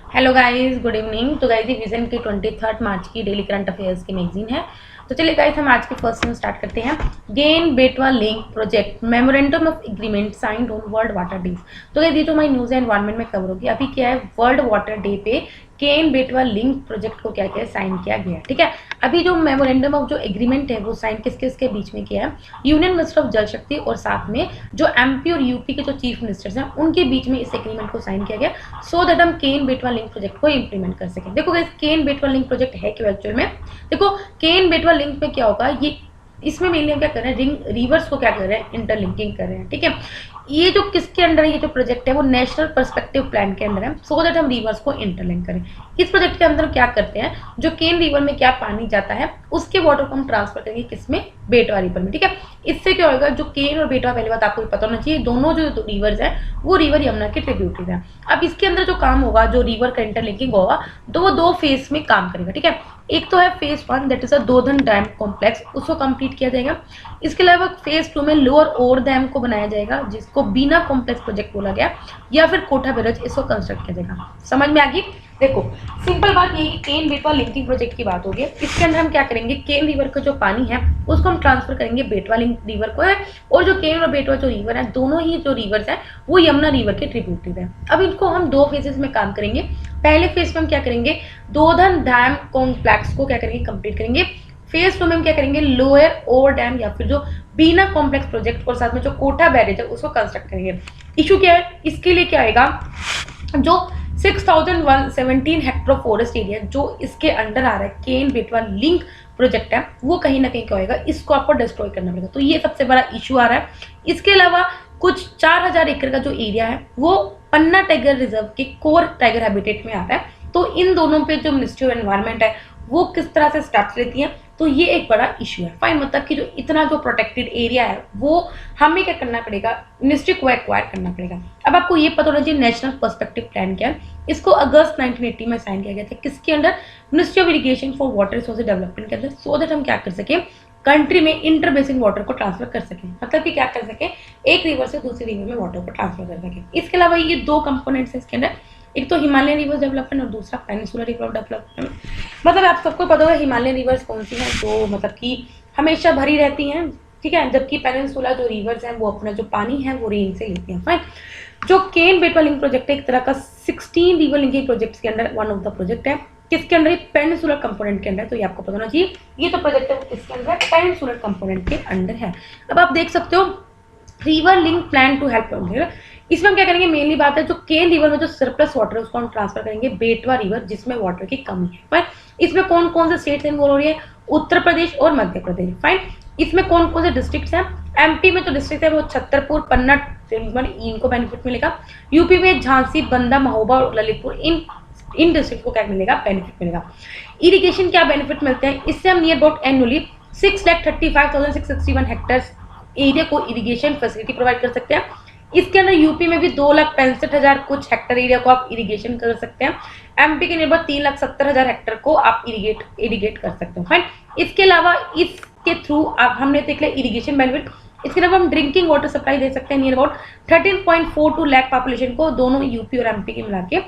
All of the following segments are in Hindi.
Hello guys, good evening. तो गाइस ये विजन की 23 मार्च की डेली करंट अफेयर्स की मैगजीन है। तो चलिए गाइस हम आज के फर्स्ट न्यूज स्टार्ट करते हैं। गेन बेटवा link project memorandum of agreement signed on world water day. तो गाइस ये जो हमारी न्यूज है एनवायरमेंट में कवर होगी। अभी क्या है, वर्ल्ड वाटर डे पे केन बेटवा लिंक प्रोजेक्ट को क्या किया है, साइन किया गया है। ठीक है, अभी जो मेमोरेंडम ऑफ जो एग्रीमेंट है वो साइन किस किसके बीच में किया है, यूनियन मिनिस्टर ऑफ जल शक्ति और साथ में जो एमपी और यूपी के जो चीफ मिनिस्टर्स हैं उनके बीच में इस एग्रीमेंट को साइन किया गया सो दैट हम केन बेटवा लिंक प्रोजेक्ट को इंप्लीमेंट कर सकें। देखो गाइस, केन बेटवा लिंक प्रोजेक्ट है क्यों एक्चुअल में। देखो केन बेटवा लिंक में क्या होगा, ये इसमें मेनली हम क्या कर रहे हैं, रिंग रिवर्स को क्या कर रहे हैं, इंटरलिंकिंग कर रहे हैं। ठीक है, ये जो किसके अंडर है, ये जो प्रोजेक्ट है वो नेशनल पर्सपेक्टिव प्लान के अंदर है सो दैट हम रिवर्स को इंटरलिंक करें। इस प्रोजेक्ट के अंदर क्या करते हैं, जो केन रिवर में क्या पानी जाता है उसके वाटर को हम ट्रांसफर करेंगे किसमें, बेटवा रिवर में। ठीक है, इससे क्या होगा, जो केन और बेटवा, पहली बात आपको पता होना चाहिए, दोनों जो रिवर्स है वो रिवर यमुना के ट्रिब्यूटरीज है। अब इसके अंदर जो काम होगा, जो रिवर का इंटरलिंकिंग होगा, तो वो दो फेज में काम करेगा। ठीक है, एक तो है phase 1 that is a Dodhan dam complex, उसको कंप्लीट किया जाएगा। इसके अलावा फेज 2 में लोअर ओवर डैम को बनाया जाएगा जिसको बीना कॉम्प्लेक्स प्रोजेक्ट बोला गया, या फिर कोठा बैराज, इसको कंस्ट्रक्ट किया जाएगा। समझ में आ गई। देखो सिंपल बात ये है, केन बेटवा लिंकिंग प्रोजेक्ट की बात होगी। इसके अंदर हम क्या करेंगे, केन रिवर का जो पानी है उसको हम ट्रांसफर करेंगे बेटवा लिंक रिवर को है, और जो केन और बेटवा जो रिवर है, दोनों ही जो रिवर्स है वो यमुना रिवर के ट्रिब्यूटरीज है। अब इनको हम दो फेजेस में काम करेंगे। पहले फेज में हम क्या करेंगे, दोधन डैम कॉम्प्लेक्स को क्या करेंगे, कंप्लीट करेंगे। फेज 2 में हम क्या करेंगे, लोअर ओवर डैम या फिर जो बीना कॉम्प्लेक्स प्रोजेक्ट और साथ में जो कोठा बैरेज है उसको कंस्ट्रक्ट करेंगे। इशू क्या है, इसके लिए क्या आएगा, जो 6117 हेक्टर फॉरेस्ट एरिया जो इसके अंडर आ रहा है, केन बेटवा लिंक प्रोजेक्ट है, वो कहीं ना कहीं क्या होगा, इसको आपको डिस्ट्रॉय करना पड़ेगा। तो ये सबसे बड़ा इशू आ रहा है। इसके अलावा कुछ 4000 एकड़ का जो एरिया है वो पन्ना टाइगर रिजर्व के कोर टाइगर हैबिटेट में आ रहा है। तो इन दोनों पे जो मिनिस्ट्री ऑफ एनवायरमेंट है वो किस तरह से स्टेप्स लेती है, तो ये एक बड़ा इशू है। फाइन, मतलब कि जो इतना जो प्रोटेक्टेड एरिया है वो हमें क्या करना पड़ेगा, मिनिस्ट्री को एक्वायर करना पड़ेगा। अब आपको ये पता होना चाहिए नेशनल पर्सपेक्टिव प्लान क्या है। इसको अगस्त 1980 में साइन किया गया था, किसके under, ministry of irrigation for water resource development के अंदर, सो दैट हम क्या कर सके, कंट्री में इंटर बेसिन वाटर को ट्रांसफर कर सकें। मतलब कि क्या कर सके, एक रिवर से दूसरी रिवर में वाटर को ट्रांसफर कर सके। इसके अलावा ये दो कंपोनेंट्स है इसके अंदर, एक तो हिमालयन रिवर्स डेवलपमेंट और दूसरा पेनिनसुलर रिवर डेवलपमेंट। मतलब आप सबको पता होगा हिमालयन रिवर्स कौन सी हैं, जो मतलब कि हमेशा भरी रहती हैं। ठीक है, जबकि पेनिनसुलर जो रिवर्स हैं वो अपना जो पानी है वो रेन से लेती हैं। फाइन, जो केन बेटवा लिंक प्रोजेक्ट है एक तरह का 16 रिवर लिंकिंग प्रोजेक्ट्स के अंदर वन ऑफ द प्रोजेक्ट है। किसके अंदर, पेनिनसुलर कंपोनेंट के अंदर। तो ये आपको पता होना चाहिए, ये तो प्रोजेक्ट है किसके अंदर, पेनिनसुलर कंपोनेंट के अंदर है। अब आप देख सकते हो river link plan to help. इसमें हम क्या करेंगे, मेनली बात है जो केन रिवर में जो सरप्लस वाटर है उसको हम ट्रांसफर करेंगे बेटवा रिवर जिसमें वाटर की कमी है। फाइन, इसमें कौन कौन से स्टेट्स इन्वॉल्व हो रही है, उत्तर प्रदेश और मध्य प्रदेश। फाइन, इसमें कौन कौन से डिस्ट्रिक्ट्स हैं, एमपी में जो डिस्ट्रिक्ट है वो छतरपुर, पन्ना, इनको बेनिफिट मिलेगा। यूपी में झांसी, बंदा, महोबा और ललितपुर, इन डिस्ट्रिक्ट को क्या मिलेगा, बेनिफिट मिलेगा। इरिगेशन क्या बेनिफिट मिलते हैं, इससे हम near about annually 6,35,661 hectare area को इरिगेशन फैसिलिटी प्रोवाइड कर सकते हैं। इसके अंदर यूपी में भी 2,65,000 कुछ हेक्टर एरिया को आप इरिगेशन कर सकते हैं। एमपी के निर्भर 3,70,000 हेक्टर को आप इरिगेट कर सकते हो। फाइन, इसके अलावा इसके थ्रू आप हमने देख लिया इरिगेशन बेनिफिट। इसके अलावा हम ड्रिंकिंग वाटर सप्लाई दे सकते हैं नियर अबाउट 13.42 लाख पॉपुलेशन को, दोनों यूपी और एमपी के मिला के।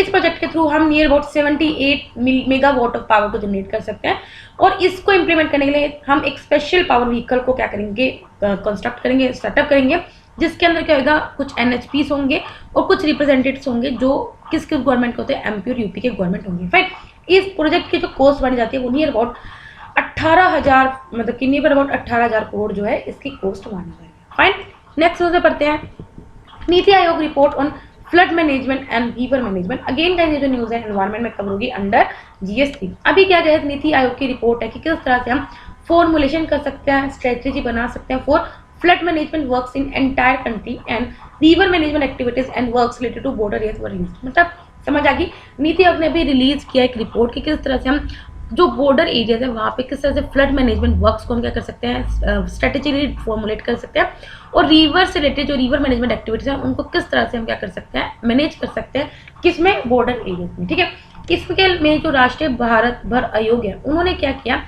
इस प्रोजेक्ट के थ्रू हम near about 78 megawatt of power को जनरेट कर सकते हैं। और इसको इंप्लीमेंट करने के लिए हम एक स्पेशल पावर व्हीकल को क्या करेंगे, कंस्ट्रक्ट करेंगे, स्टार्टअप करेंगे, जिसके अंदर क्या होगा, कुछ एनएचपीस होंगे और कुछ रिप्रेजेंटेटिव्स होंगे जो किस किस गवर्नमेंट के होते हैं, एमपी और यूपी के गवर्नमेंट होंगे। फाइन, इस प्रोजेक्ट की जो कॉस्ट बनी जाती है वो नियर अबाउट 18,000, मतलब कि नियर अबाउट 18,000 करोड़ जो है इसकी कॉस्ट मानी जाएगी। फाइन, नेक्स्ट न्यूज़ पढ़ते हैं, NITI Aayog report on flood management and river management. Again guys ये जो न्यूज़ है एनवायरमेंट में कवर होगी अंडर जीएस3। अभी क्या है, नीति आयोग की रिपोर्ट है कि किस तरह से हम फॉर्मुलेशन कर सकते हैं, स्ट्रेटेजी बना सकते हैं for flood management works in entire country and river management activities and works related to border areas were released. मतलब समझ आ गई, नीति आयोग ने अभी रिलीज किया एक रिपोर्ट कि किस तरह से हम जो बॉर्डर एरियाज है वहाँ पे किस तरह से फ्लड मैनेजमेंट वर्क्स को हम क्या कर सकते हैं, स्ट्रेटेजी फॉर्मुलेट कर सकते हैं, और रिवर से रिलेटेड जो रिवर मैनेजमेंट एक्टिविटीज है उनको किस तरह से हम क्या कर सकते हैं, मैनेज कर सकते हैं, किसमें, बॉर्डर एरियाज में। ठीक है, इसके में जो राष्ट्रीय भारत भर आयोग है उन्होंने क्या किया,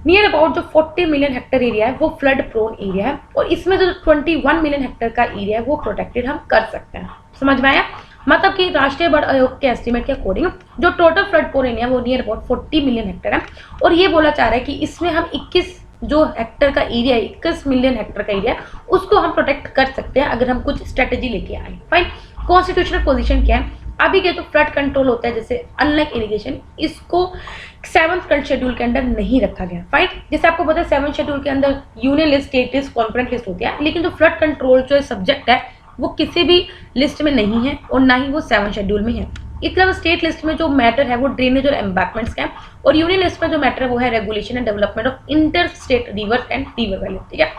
नियर अबाउट जो 40 मिलियन हेक्टर एरिया है वो फ्लड प्रोन एरिया है, और इसमें जो 21 मिलियन हेक्टर का एरिया है वो प्रोटेक्टेड हम कर सकते हैं। समझ में आया। मतलब कि राष्ट्रीय बाढ़ आयोग के एस्टीमेट के अकॉर्डिंग जो टोटल फ्लड पोर एरिया वो नियर अबाउट 40 मिलियन हेक्टेयर है। और ये बोला जा रहा है कि इसमें हम 21 जो हेक्टर का एरिया है, 21 मिलियन हेक्टर का एरिया, उसको हम प्रोटेक्ट कर सकते हैं अगर हम कुछ स्ट्रेटेजी लेके आए। फाइन। कॉन्स्टिट्यूशनल पोजीशन क्या है? अभी के जो फ्लड कंट्रोल होता है जैसे अनलाइक इरिगेशन, इसको 7th शेड्यूल के अंदर नहीं रखा गया। फाइन। जैसे आपको पता है 7th शेड्यूल के अंदर union list, state list, concurrent list होती है, लेकिन जो फ्लड कंट्रोल जो सब्जेक्ट है वो किसी भी लिस्ट में नहीं है और ना ही वो 7th शेड्यूल में है। इसके अलावा स्टेट लिस्ट में जो मैटर है वो ड्रेनेज और एम्बैंकमेंट्स का है, और यूनियन लिस्ट में जो मैटर है वो है regulation and development of inter state river and river valley. ठीक है।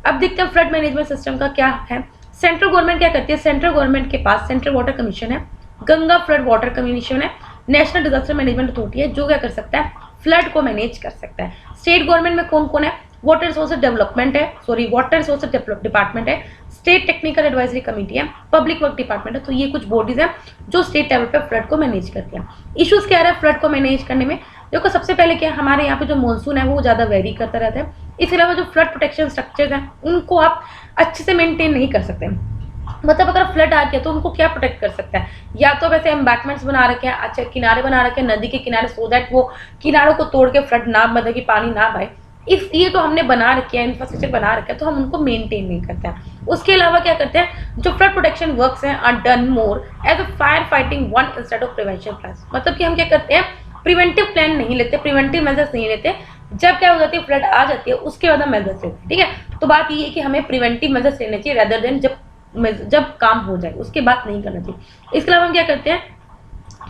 अब देखते हैं फ्लड मैनेजमेंट सिस्टम का क्या है। सेंट्रल गवर्नमेंट क्या करती है? सेंट्रल गवर्नमेंट के पास सेंट्रल वाटर कमीशन है, गंगा फ्लड वाटर कमीशन है, नेशनल डिजास्टर मैनेजमेंट अथॉरिटी है जो क्या कर सकता है? फ्लड को मैनेज कर सकता है। स्टेट गवर्नमेंट में कौन कौन है? वाटर रिसोर्सेज डेवलपमेंट है, वाटर रिसोर्सेज डिपार्टमेंट है, स्टेट टेक्निकल एडवाइजरी कमेटी है, पब्लिक वर्क डिपार्टमेंट है। तो ये कुछ बॉडीज हैं जो स्टेट लेवल पे फ्लड को मैनेज करती हैं। इश्यूज क्या है फ्लड को मैनेज करने में? देखो सबसे पहले क्या, हमारे यहाँ पे जो मानसून है वो ज़्यादा वेरी करता रहता है। इसके अलावा जो फ्लड प्रोटेक्शन स्ट्रक्चर्स हैं उनको आप अच्छे से मेंटेन नहीं कर सकते। मतलब अगर फ्लड आ गया तो उनको क्या प्रोटेक्ट कर सकता है? या तो वैसे एम्बैंकमेंट्स बना रखे हैं, अच्छा किनारे बना रखे हैं नदी के किनारे, सो दैट वो किनारों को तोड़ के फ्लड ना, मतलब कि पानी ना बहे, इसलिए तो हमने बना रखे हैं, इंफ्रास्ट्रक्चर बना रखा है, तो हम उनको मेंटेन नहीं करते हैं। उसके अलावा क्या करते हैं, जो फ्लड प्रोटेक्शन वर्क्स हैं are done more as a fire fighting one instead of prevention plan. मतलब कि हम क्या करते हैं, प्रिवेंटिव प्लान नहीं लेते, प्रिवेंटिव मेजर्स नहीं लेते। जब क्या हो जाती है, फ्लड आ जाती है, उसके बाद हम मेजर्स लेते हैं। ठीक है। तो बात ये है कि हमें प्रिवेंटिव मेजर्स लेने चाहिए रेदर देन जब काम हो जाए उसके बाद नहीं करना चाहिए। इसके अलावा हम क्या करते हैं,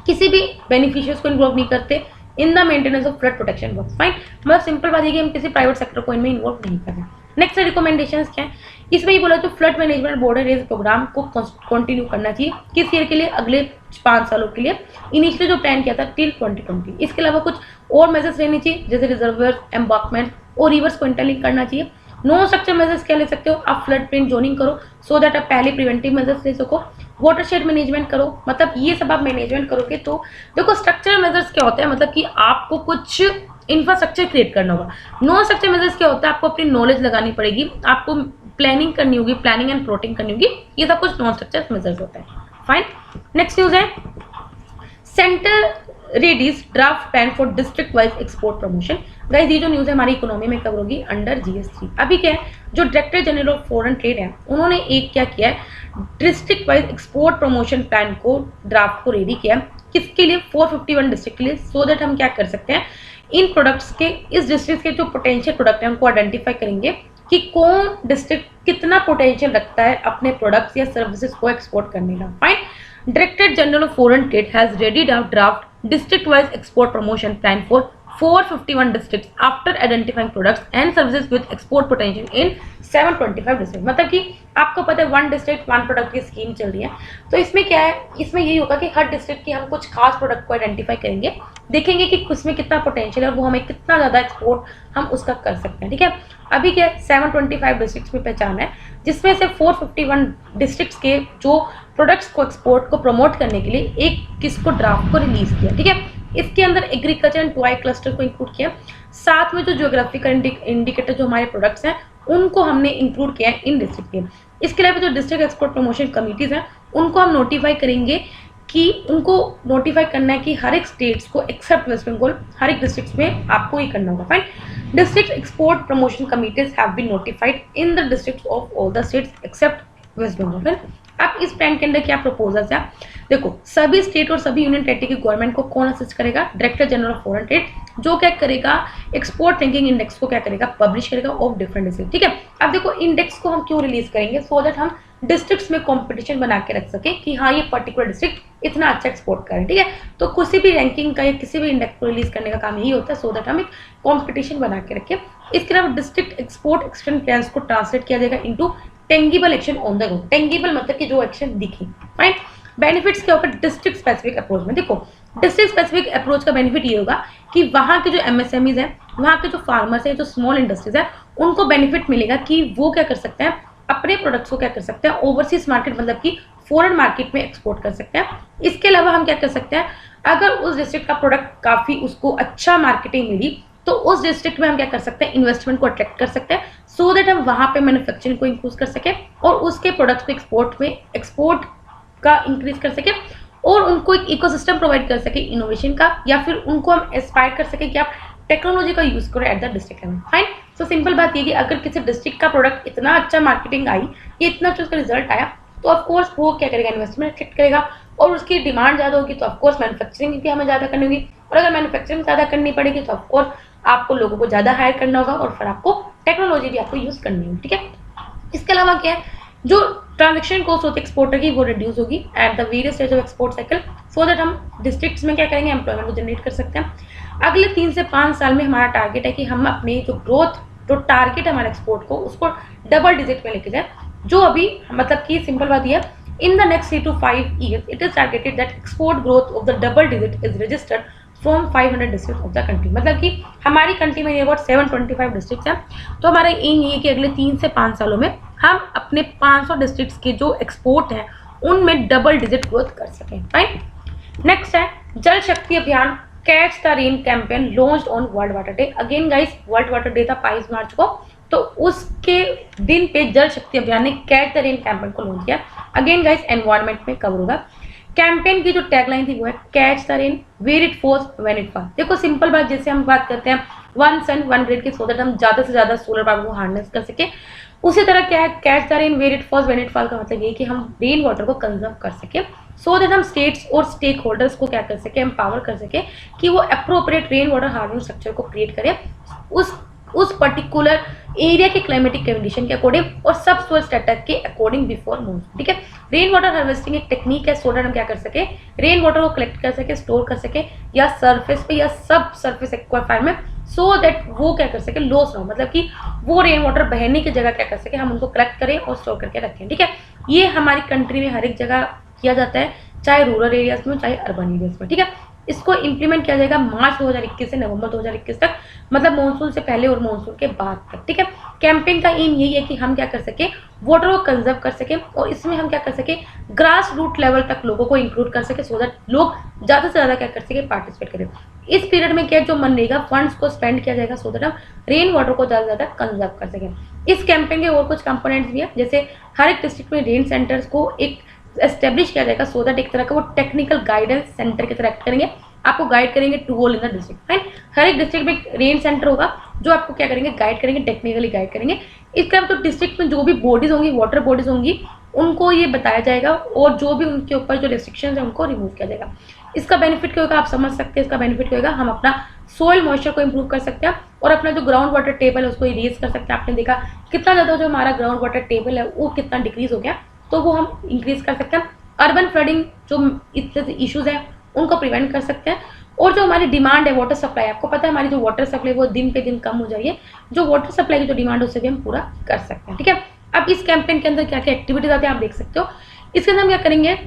किसी भी बेनिफिशियर्स को इन्वॉल्व नहीं करते in the maintenance of flood protection work. Fine. मतलब सिंपल बात है कि हम किसी प्राइवेट सेक्टर को इनमें इन्वॉल्व नहीं कर रहे हैं। नेक्स्ट रिकमेंडेशंस क्या है? इसमें ये बोला तो flood management border areas programme को कंटिन्यू करना चाहिए। किस ईयर के लिए? अगले 5 सालों के लिए। इनिशियली जो प्लान किया था टिल 2020। इसके अलावा कुछ और मेजर्स लेने चाहिए जैसे रिजर्वर, एम्बांकमेंट और रिवर्स को इंटरलिंक करना चाहिए। नो स्ट्रक्चर मेजर्स क्या ले सकते हो आप? फ्लड प्लेन जोनिंग करो सो दैट आप पहले प्रिवेंटिव मेजर्स ले सको। वाटरशेड मैनेजमेंट करो, मतलब ये सब आप मैनेजमेंट करोगे तो देखो स्ट्रक्चरल मेजर्स क्या होता है, मतलब कि आपको कुछ इंफ्रास्ट्रक्चर क्रिएट करना होगा। नो स्ट्रक्चर मेजर्स क्या होता है, आपको अपनी नॉलेज लगानी पड़ेगी, आपको प्लानिंग करनी होगी, प्लानिंग एंड प्लॉटिंग करनी होगी, ये सब कुछ नॉन स्ट्रक्चर मेजर्स होता है। फाइन। नेक्स्ट न्यूज है centre Reddy's draft plan for district wise export promotion. Guys ये जो न्यूज़ है हमारी इकोनॉमी में कवर होगी अंडर GS3। अभी क्या है, जो director general of foreign trade है उन्होंने एक क्या किया है, district wise export promotion plan को ड्राफ्ट को रेडी किया। किसके लिए? 451 डिस्ट्रिक्ट के लिए, सो दैट हम क्या कर सकते हैं, इन प्रोडक्ट्स के, इस डिस्ट्रिक्ट के जो पोटेंशियल प्रोडक्ट है उनको आइडेंटिफाई करेंगे कि कौन डिस्ट्रिक्ट कितना पोटेंशियल रखता है अपने प्रोडक्ट्स या सर्विसेज को एक्सपोर्ट करने का। Fine. Director General of Foreign Trade has readied a draft district-wise export promotion plan for 451 districts after identifying products and services with export potential in 725 districts। मतलब कि आपको पता है 1 डिस्ट्रिक्ट 1 प्रोडक्ट की स्कीम चल रही है। तो इसमें क्या है, इसमें यही होगा कि हर डिस्ट्रिक्ट की हम कुछ खास प्रोडक्ट को आइडेंटिफाई करेंगे, देखेंगे कि उसमें कितना पोटेंशियल है और वो हमें कितना ज़्यादा एक्सपोर्ट हम उसका कर सकते हैं। ठीक है। अभी क्या 725 डिस्ट्रिक्ट्स में पहचान है, जिसमें से 451 डिस्ट्रिक्ट्स के जो प्रोडक्ट्स को एक्सपोर्ट को प्रमोट करने के लिए एक किसको ड्राफ्ट को रिलीज किया। ठीक है। इसके अंदर एग्रीकल्चर एंड टॉय क्लस्टर को इंक्लूड किया, साथ में जो ज्योग्राफिकल इंडिकेटर जो हमारे प्रोडक्ट्स हैं उनको हमने इंक्लूड किया है इन डिस्ट्रिक्ट के। इसके अलावा जो डिस्ट्रिक्ट एक्सपोर्ट प्रमोशन कमिटीज़ हैं उनको हम नोटिफाई करेंगे कि उनको नोटिफाई करना है कि हर एक स्टेट्स को एक्सेप्ट वेस्ट बंगाल, हर एक डिस्ट्रिक्ट में आपको ये करना होगा। Fine. District export promotion committees have been notified in the districts of all the states except West Bengal. अब इस प्लान के अंदर क्या प्रपोजल्स है, देखो सभी स्टेट और सभी यूनियन टेरिटरी की गवर्नमेंट को कौन असिस्ट करेगा, director general of foreign trade, जो क्या करेगा एक्सपोर्ट रैंकिंग इंडेक्स को क्या करेगा, पब्लिश करेगा ऑफ डिफरेंट डिस्ट्रिक्ट। ठीक है। अब देखो इंडेक्स को हम क्यों रिलीज करेंगे, सो दैट हम डिस्ट्रिक्ट्स में कंपटीशन बना के रख सके कि हाँ ये पर्टिकुलर डिस्ट्रिक्ट इतना अच्छा एक्सपोर्ट करें। ठीक है। तो किसी भी रैंकिंग का या किसी भी इंडेक्स को रिलीज करने का काम यही होता है, सो दैट हम एक कॉम्पिटिशन बना के रखें। इसके अलावा डिस्ट्रिक्ट एक्सपोर्ट एक्शन प्लान को ट्रांसलेट किया जाएगा into tangible action on the ground. Tangible मतलब कि जो एक्शन दिखे। राइट। बेनिफिट्स क्या होगा डिस्ट्रिक्ट स्पेसिफिक अप्रोच में, देखो डिस्ट्रिक्ट स्पेसिफिक अप्रोच का बेनिफिट ये होगा कि वहाँ के जो MSMEs हैं, वहाँ के जो फार्मर्स हैं, जो स्मॉल इंडस्ट्रीज है, उनको बेनिफिट मिलेगा कि वो क्या कर सकते हैं, अपने प्रोडक्ट्स को क्या कर सकते हैं, ओवरसीज मार्केट मतलब कि फॉरेन मार्केट में एक्सपोर्ट कर सकते हैं। इसके अलावा हम क्या कर सकते हैं, अगर उस डिस्ट्रिक्ट का प्रोडक्ट काफ़ी उसको अच्छा मार्केटिंग मिली तो उस डिस्ट्रिक्ट में हम क्या कर सकते हैं, इन्वेस्टमेंट को अट्रैक्ट कर सकते हैं, सो दैट हम वहाँ पे मैन्युफैक्चरिंग को इंक्लूड कर सकें और उसके प्रोडक्ट्स को एक्सपोर्ट का इंक्रीज कर सके और उनको एक इकोसिस्टम प्रोवाइड कर सके इनोवेशन का, या फिर उनको हम इंस्पायर कर सके कि आप टेक्नोलॉजी का यूज करो at the district level. Fine. So simple बात ये कि अगर किसी डिस्ट्रिक्ट का प्रोडक्ट इतना अच्छा मार्केटिंग आई, ये इतना अच्छा उसका रिजल्ट आया, तो ऑफकोर्स वो क्या करेगा, इन्वेस्टमेंट अट्रैक्ट करेगा और उसकी डिमांड ज़्यादा होगी तो ऑफकोर्स मैन्युफैक्चरिंग भी हमें ज़्यादा करनी होगी, और अगर मैन्युफैक्चरिंग ज़्यादा करनी पड़ेगी तो ऑफकोर्स आपको लोगों को ज़्यादा हायर करना होगा और फिर आपको टेक्नोलॉजी भी आपको यूज़ करनी होगी। ठीक है। इसके अलावा क्या है, जो ट्रांजेक्शन कॉस्ट होती है एक्सपोर्टर की वो रिड्यूस होगी at the various stage of export cycle, so that हम डिस्ट्रिक्ट्स में क्या करेंगे, एम्प्लॉयमेंट को जनरेट कर सकते हैं। अगले 3 से 5 साल में हमारा टारगेट है कि हम अपने जो ग्रोथ, जो टारगेट है हमारे एक्सपोर्ट को, उसको डबल डिजिट में लेके जाए। जो अभी मतलब कि सिंपल बात यह है, in the next 3 to 5 years it is targeted that export growth of the double digit is registered from 500 districts of the country। मतलब कि हमारी कंट्री में ये अबाउट 725 डिस्ट्रिक्ट्स हैं, तो हमारा एम ये है कि अगले 3 से 5 सालों में हम अपने 500 डिस्ट्रिक्ट्स के जो एक्सपोर्ट हैं उनमें डबल डिजिट ग्रोथ कर सकें। राइट। नेक्स्ट है जल शक्ति अभियान catch the rain campaign launched on world water day. Again guys, world water day था 22 मार्च को, तो उसके दिन पे जल शक्ति अभियान ने कैच द रेन कैंपेन को लॉन्च किया। अगेन गाइस, एनवायरनमेंट में कवर होगा। कैंपेन की जो टैगलाइन थी वो है catch the rain where it falls when it falls. देखो सिंपल बात, जैसे हम बात करते हैं वन सन वन ग्रिड की, सो दैट हम ज़्यादा से ज़्यादा सोलर पावर को हार्नेस कर सके, उसी तरह क्या है catch the rain where it falls when it falls का मतलब ये कि हम रेन वाटर को कंजर्व कर सके, सो दैट हम स्टेट्स और स्टेक होल्डर्स को क्या कर सके, एम्पावर कर सके कि वो appropriate rain water harvesting structure को क्रिएट करें उस पर्टिकुलर एरिया के क्लाइमेटिक कंडीशन के अकॉर्डिंग और सब सोइल स्टेटस के अकॉर्डिंग बिफोर मॉनसून। ठीक है। रेन वाटर हार्वेस्टिंग एक टेक्निक है, सो दैट हम क्या कर सके, रेन वाटर को कलेक्ट कर सके, स्टोर कर सके, या सरफेस पे या सब सरफेस एक्वाफायर में, सो दैट वो क्या कर सके, लॉस ना हो, मतलब कि वो रेन वाटर बहने की जगह क्या कर सके, हम उनको कलेक्ट करें और स्टोर करके रखें। ठीक है। ये हमारी कंट्री में हर एक जगह किया जाता है, चाहे रूरल एरियाज में चाहे अर्बन एरियाज में। ठीक है। इसको इम्प्लीमेंट किया जाएगा मार्च 2021 से नवंबर 2021 तक, मतलब मानसून से पहले और मानसून के बाद तक। ठीक है। कैंपेन का एम यही है कि हम क्या कर सके, वाटर को कंजर्व कर सके, और इसमें हम क्या कर सके, ग्रास रूट लेवल तक लोगों को इंक्लूड कर सके, सो दैट लोग ज़्यादा से ज़्यादा क्या कर सके, पार्टिसिपेट करें। इस पीरियड में क्या जो मनरेगा फंड्स को स्पेंड किया जाएगा, सो दैट हम रेन वाटर को ज़्यादा से ज़्यादा कंजर्व कर सकें। इस कैंपेन के और कुछ कंपोनेंट्स भी हैं, जैसे हर एक डिस्ट्रिक्ट में रेन सेंटर्स को एक एस्टेब्लिश किया जाएगा, सो दैट एक तरह का वो टेक्निकल गाइडेंस सेंटर की तरह एक्ट करेंगे, आपको गाइड करेंगे to whole in the district. Fine. हर एक डिस्ट्रिक्ट में एक रेन सेंटर होगा जो आपको क्या करेंगे, गाइड करेंगे, टेक्निकली गाइड करेंगे। इसके अलावा तो डिस्ट्रिक्ट में जो भी बॉडीज होंगी, वाटर बॉडीज होंगी, उनको ये बताया जाएगा और जो भी उनके ऊपर जो रिस्ट्रिक्शंस है उनको रिमूव किया जाएगा। इसका बेनिफिट क्या होगा, आप समझ सकते हैं। इसका बेनिफिट क्या होगा, हम अपना सोइल मॉइस्चर को इंप्रूव कर सकते हैं और अपना जो ग्राउंड वाटर टेबल है उसको इरेज कर सकते हैं। आपने देखा कितना ज़्यादा जो हमारा ग्राउंड वाटर टेबल है वो कितना डिक्रीज हो गया, तो वो हम इंक्रीज कर सकते हैं। अर्बन फ्लडिंग जो इश्यूज हैं उनको प्रिवेंट कर सकते हैं, और जो हमारी डिमांड है वाटर सप्लाई, आपको पता है हमारी जो वाटर सप्लाई वो दिन पे दिन कम हो जा रही है, जो वाटर सप्लाई की जो डिमांड है उसे भी हम पूरा कर सकते हैं। ठीक है। अब इस कैंपेन के अंदर क्या क्या एक्टिविटीज आती है आप देख सकते हो। इसके अंदर हम क्या करेंगे,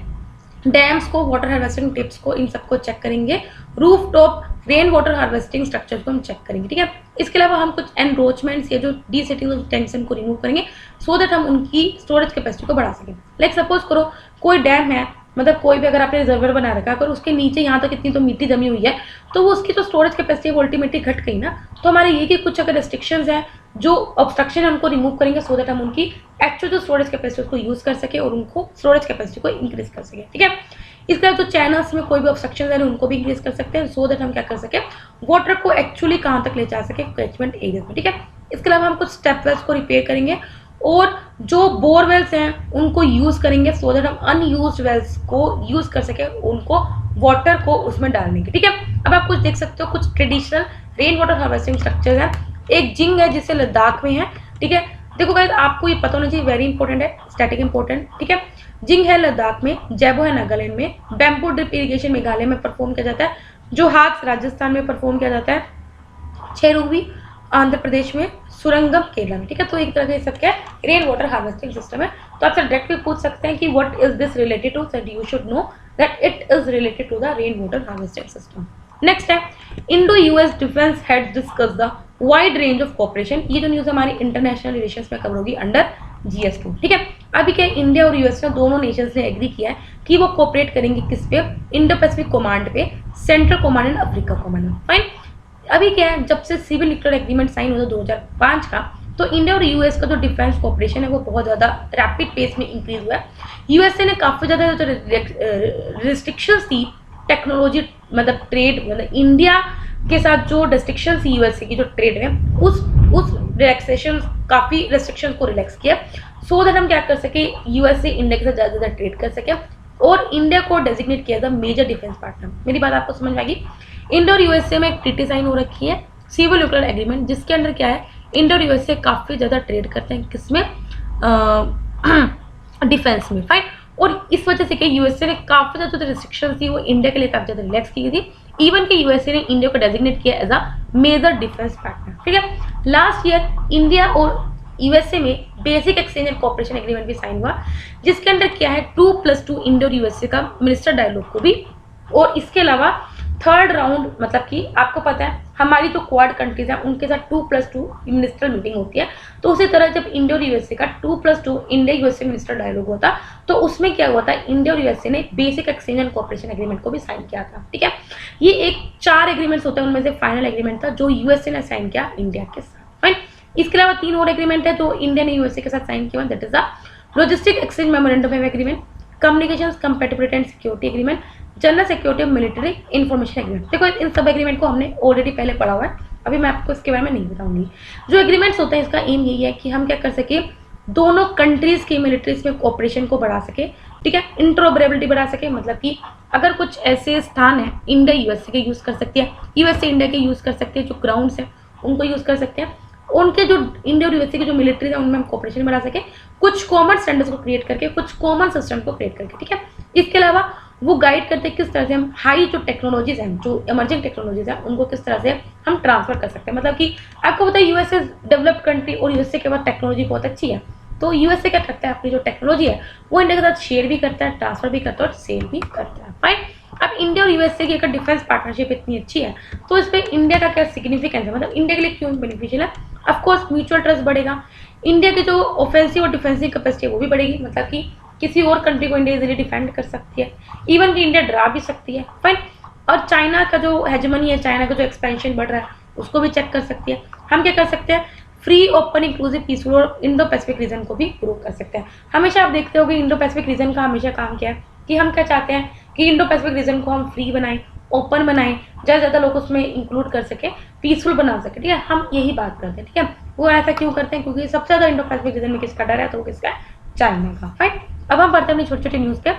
डैम्स को, वाटर हार्वेस्टिंग टिप्स को, इन सबको चेक करेंगे। Roof top rain water harvesting structure को हम चेक करेंगे। ठीक है। इसके अलावा हम कुछ एनरोचमेंट्स या जो डीसेटिंग टेंशन को रिमूव करेंगे, सो दैट हम उनकी स्टोरेज कैपेसिटी को बढ़ा सकें। लाइक सपोज करो कोई डैम है, मतलब कोई भी अगर आपने रिजर्वर बना रखा है, अगर उसके नीचे यहाँ तक इतनी तो मिट्टी जमी हुई है, तो वो उसकी जो स्टोरेज कैपेसिटी है वो अल्टीमेटली घट गई ना। तो हमारे ये कि कुछ अगर रिस्ट्रिक्शंस हैं, जो ऑब्स्ट्रक्शन है उनको रिमूव करेंगे, सो दैट हम उनकी एक्चुअल जो स्टोरेज कैपेसिटी उसको यूज़ कर सके और उनको स्टोरेज कैपेसिटी को इंक्रीज कर सके। ठीक है। इसके बाद जो चैनल्स में कोई भी ऑब्स्ट्रक्शन है उनको भी इंक्रीज कर सकते हैं, सो दैट हम क्या कर सके, वाटर को एक्चुअली कहाँ तक ले जा सके, कैचमेंट एरिया में। ठीक है। इसके अलावा हम कुछ स्टेप वेल्स को रिपेयर करेंगे और जो बोरवेल्स हैं उनको यूज़ करेंगे, सो दैट हम अनयूज्ड वेल्स को यूज़ कर सके, उनको वाटर को उसमें डालने की। ठीक है। अब आप कुछ देख सकते हो, कुछ traditional rain water harvesting structure है। एक जिंग है जिससे लद्दाख में है। ठीक है। देखो गाइस, आपको ये पता होना चाहिए, वेरी इंपॉर्टेंट है, स्टैटिक इंपॉर्टेंट। ठीक है। जिंग है लद्दाख में, जैबो है नागालैंड में, बैम्बू ड्रिप इरिगेशन मेघालय में परफॉर्म किया जाता है, जो हाथ राजस्थान में परफॉर्म किया जाता है, छेरुवी आंध्र प्रदेश में, सुरंगम केरला में। ठीक है। तो एक तरह से सब क्या है, रेन वाटर हार्वेस्टिंग सिस्टम है। तो आपसे डायरेक्टली पूछ सकते हैं कि what is this related to, that you should know that it is related to the rain water harvesting system. Next है Indo US defence head discuss the wide range of cooperation. ये जो न्यूज़ हमारी इंटरनेशनल रिलेशंस में कवर होगी अंडर GS2। ठीक है। अभी क्या इंडिया और यूएस ने दोनों नेशंस ने एग्री किया है कि वो कोऑपरेट करेंगे किस पे, इंडो पैसिफिक कमांड पे, central command and Africa command में। फाइन। अभी क्या है, जब से सिविल न्यूक्लियर एग्रीमेंट साइन हुआ 2005 का, तो इंडिया और यूएस का जो डिफेंस कोऑपरेशन है वो बहुत ज़्यादा रैपिड पेस में इंक्रीज हुआ है। यूएसए ने काफ़ी ज़्यादा जो रिस्ट्रिक्शंस थी टेक्नोलॉजी मतलब ट्रेड मतलब इंडिया के साथ जो रिस्ट्रिक्शंस थी यूएसए की जो ट्रेड में उस रिलैक्सेशन काफ़ी रिस्ट्रिक्शंस को रिलैक्स किया सो दैट हम क्या कर सके यूएसए इंडिया के साथ ज़्यादा ज़्यादा ट्रेड कर सके और इंडिया को डेजिग्नेट किया था मेजर डिफेंस पार्टनर। मेरी बात आपको समझ में आएगी। इंडिया और यूएसए में एक ट्रीटी साइन हो रखी है सिविल न्यूक्लियर एग्रीमेंट जिसके अंदर क्या है इंडिया और यूएसए काफ़ी ज़्यादा ट्रेड करते हैं किसमें डिफेंस में फाइन। और इस वजह से कि यूएसए ने काफ़ी ज़्यादा जो रिस्ट्रिक्शन थी वो इंडिया के लिए काफ़ी ज़्यादा रिलैक्स की थी। इवन कि यूएसए ने इंडिया को डेजिग्नेट किया as a major defence partner. ठीक है। लास्ट ईयर इंडिया और यूएसए में basic exchange and cooperation agreement भी साइन हुआ जिसके अंदर क्या है 2+2 इंडिया और यूएसए का मिनिस्टर डायलॉग को भी और इसके अलावा थर्ड राउंड मतलब कि आपको पता है हमारी जो क्वाड कंट्रीज हैं उनके साथ 2+2 मिनिस्टर मीटिंग होती है। तो उसी तरह जब इंडिया और यूएसए का 2+2 इंडिया यूएसए मिनिस्टर डायलॉग होता तो उसमें क्या हुआ था इंडिया और यूएसए ने basic exchange and cooperation agreement को भी साइन किया था। ठीक है। ये एक 4 एग्रीमेंट्स होते हैं उनमें से फाइनल एग्रीमेंट था जो यूएसए ने साइन किया इंडिया के साथ। फाइन। इसके अलावा 3 और एग्रीमेंट है जो इंडिया ने यूएसए के साथ साइन किया that is the logistic exchange memorandum of agreement, communications compatibility and security agreement, general security of military information agreement. देखो इन सब एग्रीमेंट को हमने ऑलरेडी पहले पढ़ा हुआ है, अभी मैं आपको इसके बारे में नहीं बताऊंगी। जो एग्रीमेंट्स होते हैं इसका एम यही है कि हम क्या कर सके दोनों कंट्रीज की मिलिट्रीज में कोऑपरेशन को बढ़ा सके। ठीक है। इंटरऑपरेबिलिटी बढ़ा सके मतलब कि अगर कुछ ऐसे स्थान है इंडिया यूएसए के यूज कर सकती है, यूएसए इंडिया के यूज कर सकते हैं, जो ग्राउंड्स हैं उनको यूज कर सकते हैं, उनके जो इंडिया और यूएसए की जो मिलिट्रीज है उनमें हम कोऑपरेशन बढ़ा सके कुछ कॉमन स्टैंडर्ड्स को क्रिएट करके, कुछ कॉमन सिस्टम को क्रिएट करके। ठीक है। इसके अलावा वो गाइड करते हैं किस तरह से हम हाई जो टेक्नोलॉजीज हैं जो इमर्जिंग टेक्नोलॉजीज हैं उनको किस तरह से हम ट्रांसफर कर सकते हैं। मतलब कि आपको पता है यूएसए डेवलप्ड कंट्री और यूएसए के बाद टेक्नोलॉजी बहुत अच्छी है तो यूएसए क्या करता है अपनी जो टेक्नोलॉजी है वो इंडिया के साथ शेयर भी करता है, ट्रांसफर भी करता है और सेल भी करता है। फाइन। अब इंडिया और यूएसए की अगर डिफेंस पार्टनरशिप इतनी अच्छी है तो इस पर इंडिया का क्या सिग्निफिकेंस है, मतलब इंडिया के लिए क्यों बेनिफिशियल है। ऑफकोर्स म्यूचुअल ट्रस्ट बढ़ेगा, इंडिया की जो ऑफेंसिव और डिफेंसिव कैपेसिटी है वो भी बढ़ेगी, मतलब कि किसी और कंट्री को इंडिया इजीली डिफेंड कर सकती है, इवन कि इंडिया डरा भी सकती है। फाइन। और चाइना का जो हेजमनी है, चाइना का जो एक्सपेंशन बढ़ रहा है उसको भी चेक कर सकती है। हम क्या कर सकते हैं फ्री ओपन इंक्लूसिव पीसफुल और इंडो पैसिफिक रीजन को भी ग्रो कर सकते हैं। हमेशा आप देखते हो कि इंडो पैसिफिक रीजन का हमेशा काम क्या है कि हम क्या चाहते हैं कि इंडो पैसिफिक रीजन को हम फ्री बनाएं, ओपन बनाएं, ज़्यादा ज़्यादा लोग उसमें इंक्लूड कर सके, पीसफुल बना सके। ठीक है। हम यही बात करते हैं। ठीक है। वो ऐसा क्यों करते हैं क्योंकि सबसे ज़्यादा इंडो पैसिफिक रीजन में किसका डर है तो वो किसका है, चाइना का। फाइन। अब हम पढ़ते हैं अपनी छोटी छोटी न्यूज़ पे।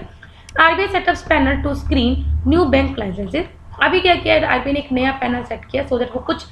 RBI set up panel to screen new bank licences. अभी क्या किया है आरबीआई ने एक नया पैनल सेट किया सो दैट वो कुछ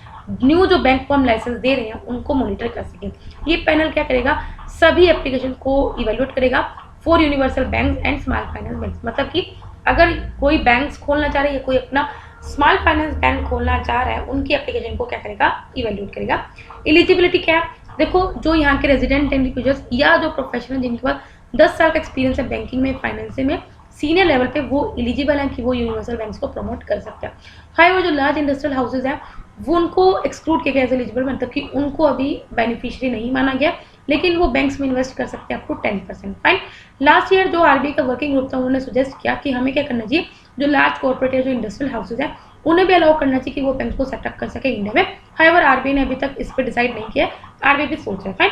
न्यू जो बैंक को हम लाइसेंस दे रहे हैं उनको मॉनिटर कर सकें। ये पैनल क्या करेगा सभी एप्लीकेशन को इवेल्युएट करेगा for universal bank and small finance bank. मतलब कि अगर कोई बैंक्स खोलना चाह रहा है या कोई अपना स्मॉल फाइनेंस बैंक खोलना चाह रहा है उनकी एप्लीकेशन को क्या करेगा इवेल्युएट करेगा। एलिजिबिलिटी क्या है देखो जो यहाँ के रेजिडेंट इंडिविजुअल्स या जो प्रोफेशनल जिनके पास 10 साल का एक्सपीरियंस है बैंकिंग में, फाइनेंस में, सीनियर लेवल पे वो एलिजिबल हैं कि वो यूनिवर्सल बैंक्स को प्रमोट कर सकते हैं। हाई वो जो लार्ज इंडस्ट्रियल हाउसेज हैं वो उनको एक्सक्लूड किया गया एज एलिजिबल, मतलब कि उनको अभी बेनिफिशियरी नहीं माना गया लेकिन वो बैंक्स में इन्वेस्ट कर सकते हैं up to 10%। Fine. Last year जो आरबीआई का वर्किंग ग्रुप था उन्होंने सुजेस्ट किया कि हमें क्या करना चाहिए जो लार्ज कॉर्पोरेट या जो इंडस्ट्रियल हाउसेज हैं उन्हें भी अलाउ करना चाहिए कि वो बैंक्स को सेटअप कर सके इंडिया में। हाईवर आरबीआई ने अभी तक इस पर डिसाइड नहीं किया, आरबीआई भी सोच रहा है। फाइन।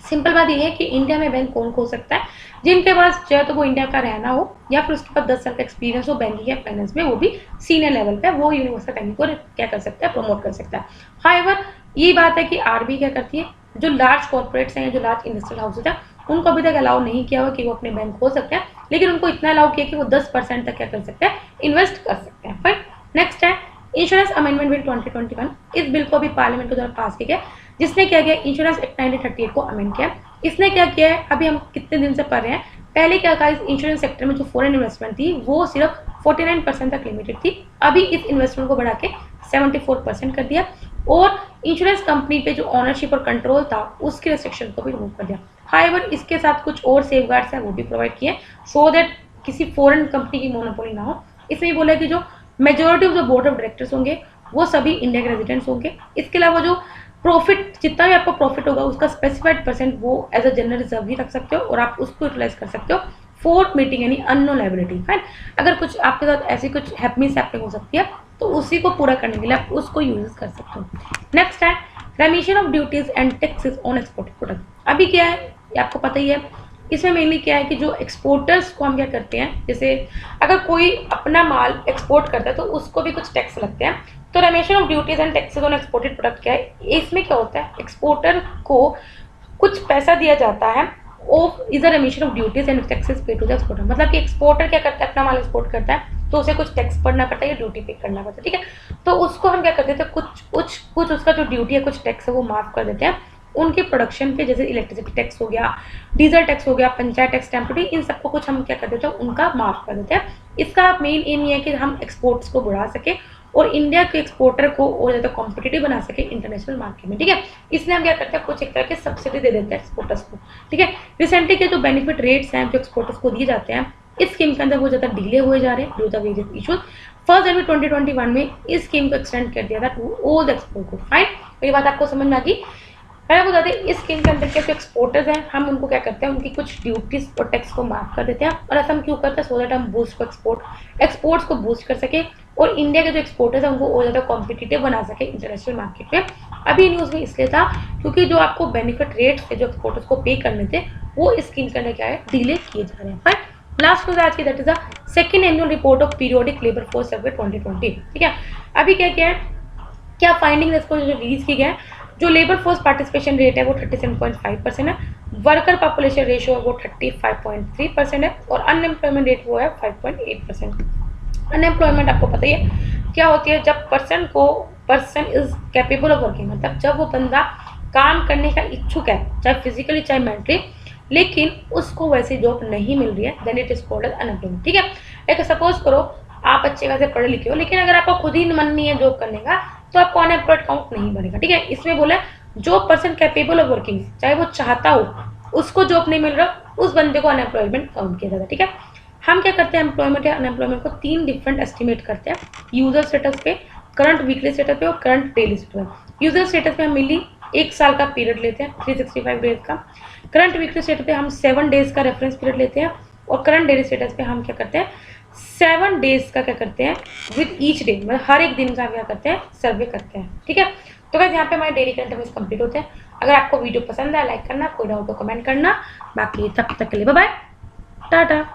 सिंपल बात ये है कि इंडिया में बैंक कौन खोल सकता है जिनके पास चाहे तो वो इंडिया का रहना हो या फिर उसके पास 10 साल का एक्सपीरियंस हो बैंकिंग या फाइनेंस में, वो भी सीनियर लेवल पे वो यूनिवर्सल बैंकिंग को क्या कर सकता है प्रमोट कर सकता है। हाईवर ये बात है कि आरबीआई क्या करती है जो लार्ज कॉर्पोरेट्स हैं जो लार्ज इंडस्ट्रियल हाउसेज हैं उनको अभी तक अलाउ नहीं किया हुआ कि वो अपने बैंक खोल सकते हैं लेकिन उनको इतना अलाउ किया कि वो 10% तक क्या कर सकते हैं इन्वेस्ट कर सकते हैं। फाइन। नेक्स्ट है इंश्योरेंस अमेंडमेंट बिल 2021। इस बिल को अभी पार्लियामेंट के द्वारा पास किया गया जिसने क्या किया इंश्योरेंस एक्ट 1938 को अमेंड किया। इसने क्या किया है अभी हम कितने दिन से पढ़ रहे हैं, पहले क्या था इस इंश्योरेंस सेक्टर में जो फॉरेन इन्वेस्टमेंट थी वो सिर्फ 49% तक लिमिटेड थी, अभी इस इन्वेस्टमेंट को बढ़ा के 74% कर दिया और इंश्योरेंस कंपनी पे जो ऑनरशिप और कंट्रोल था उसके रिस्ट्रिक्शन को भी रिमूव कर दिया। हाईवर इसके साथ कुछ और सेफगार्ड्स हैं वो भी प्रोवाइड किए सो दैट किसी फॉरेन कंपनी की मोनोपोली ना हो। इसमें ये बोला कि जो majority of the board of directors होंगे वो सभी इंडिया के रेजिडेंट्स होंगे। इसके अलावा जो प्रॉफिट जितना भी आपको प्रॉफिट होगा उसका स्पेसिफाइड % वो एज अ जनरल रिजर्व भी रख सकते हो और आप उसको यूटिलाइज कर सकते हो फॉर मीटिंग यानी अननोन लायबिलिटी। फाइन। अगर कुछ आपके साथ ऐसी कुछ हैपनिंग हो सकती है तो उसी को पूरा करने के लिए आप उसको यूज कर सकते हो। नेक्स्ट है रेमिशन of duties and taxes on exported product. अभी क्या है, ये आपको पता ही है, इसमें मेनली क्या है कि जो एक्सपोर्टर्स को हम क्या करते हैं, जैसे अगर कोई अपना माल एक्सपोर्ट करता है तो उसको भी कुछ टैक्स लगते हैं। तो रेमिशन of duties and taxes on exported product क्या है, इसमें क्या होता है, एक्सपोर्टर को कुछ पैसा दिया जाता है of is the रेमिशन of duties and taxes पे टू द एक्सपोर्टर। मतलब कि एक्सपोर्टर क्या करता है, अपना माल एक्सपोर्ट करता है तो उसे कुछ टैक्स भरना पड़ता है या ड्यूटी पे करना पड़ता है, ठीक है। तो उसको हम क्या करते थे, कुछ उसका जो ड्यूटी है, कुछ टैक्स है वो माफ कर देते हैं उनके प्रोडक्शन पे, जैसे इलेक्ट्रिसिटी टैक्स हो गया, डीजल टैक्स हो गया, पंचायत टैक्स, स्टैम्प ड्यूटी, इन सबको कुछ हम क्या कर देते हैं, उनका माफ कर देते हैं। इसका मेन एम ये है कि हम एक्सपोर्ट्स को बढ़ा सके और इंडिया के एक्सपोर्टर को और ज़्यादा कॉम्पिटिटिव बना सके इंटरनेशनल मार्केट में, ठीक है। इसलिए हम क्या करते हैं, कुछ एक तरह के सब्सिडी दे देते हैं एक्सपोर्टर्स को, ठीक है। रिसेंटली के जो बेनिफिट रेट्स हैं जो एक्सपोर्टर्स को दिए जाते हैं इस स्कीम के अंदर वो ज़्यादा डिले हुए जा रहे हैं ड्यू द वेरियस इशूज। 1 जनवरी 2021 में इस स्कीम को एक्सटेंड कर दिया था टू ऑल द एक्सपोर्ट को। फाइन, ये बात आपको समझ में आ गई। मैं बता दें, इस स्कीम के अंदर क्या जो एक्सपोर्टर्स हैं हम उनको क्या करते हैं, उनकी कुछ ड्यूटीज और टैक्स को माफ कर देते हैं। और ऐसा हम क्यों करते हैं, सो दैट हम बूस्ट को एक्सपोर्ट्स को बूस्ट कर सके और इंडिया के जो एक्सपोर्टर्स हैं उनको और ज़्यादा कॉम्पिटिटिव बना सके इंटरनेशनल मार्केट में। अभी न्यूज़ में इसलिए था क्योंकि जो आपको बेनिफिट रेट्स थे जो एक्सपोर्टर्स को पे करने थे वो इस स्कीम के अंदर क्या है, डिले किए जा रहे हैं। फाइन, लास्ट न्यूज़ आज की, that is the second annual report of periodic labour force survey 2020, ठीक है। अभी क्या क्या है, क्या फाइंडिंग इसको जो रिलीज की गया, जो लेबर फोर्स पार्टिसिपेशन रेट है वो 37.5% है, वर्कर पॉपुलेशन रेशियो है वो 35.3% है और अनएम्प्लॉयमेंट रेट वो है 5.8%। अनएम्प्लॉयमेंट आपको पता ही है क्या होती है, जब person is capable of working, मतलब जब वो बंदा काम करने का इच्छुक है, चाहे फिजिकली चाहे मेंटली, लेकिन उसको वैसी जॉब नहीं मिल रही है, then it is called as unemployment, ठीक है। एक सपोज करो आप अच्छे खासे पढ़े लिखे हो लेकिन अगर आपको खुद ही मन नहीं है जॉब करने का तो आपको अनएम्प्लॉयड काउंट नहीं बनेगा, ठीक है। इसमें बोला जो पर्सन कैपेबल ऑफ वर्किंग, चाहे वो चाहता हो, उसको जॉब नहीं मिल रहा, उस बंदे को अनएम्प्लॉयमेंट काउंट किया जाता है, ठीक है। हम क्या करते हैं, एम्प्लॉयमेंट या अनएम्प्लॉयमेंट को 3 डिफरेंट एस्टिमेट करते हैं, यूजर स्टेटस पे, करंट वीकली स्टेटस पे और करंट डेली स्टेटस पे। यूजर स्टेटस पे हम मिली 1 साल का पीरियड लेते हैं, 365 डेज का। करंट वीकली स्टेटस पे हम 7 डेज का रेफरेंस पीरियड लेते हैं और करंट डेली स्टेटस पे हम क्या करते हैं, 7 डेज का क्या करते हैं विद ईच डे, मतलब हर एक दिन का क्या करते हैं, सर्वे करते हैं, ठीक है। तो गाइस यहाँ पे हमारे डेली करंट अफेयर्स कंप्लीट होते हैं। अगर आपको वीडियो पसंद आया लाइक करना, कोई डाउट तो कमेंट करना, बाकी तब तक के लिए बाय बाय, टाटा।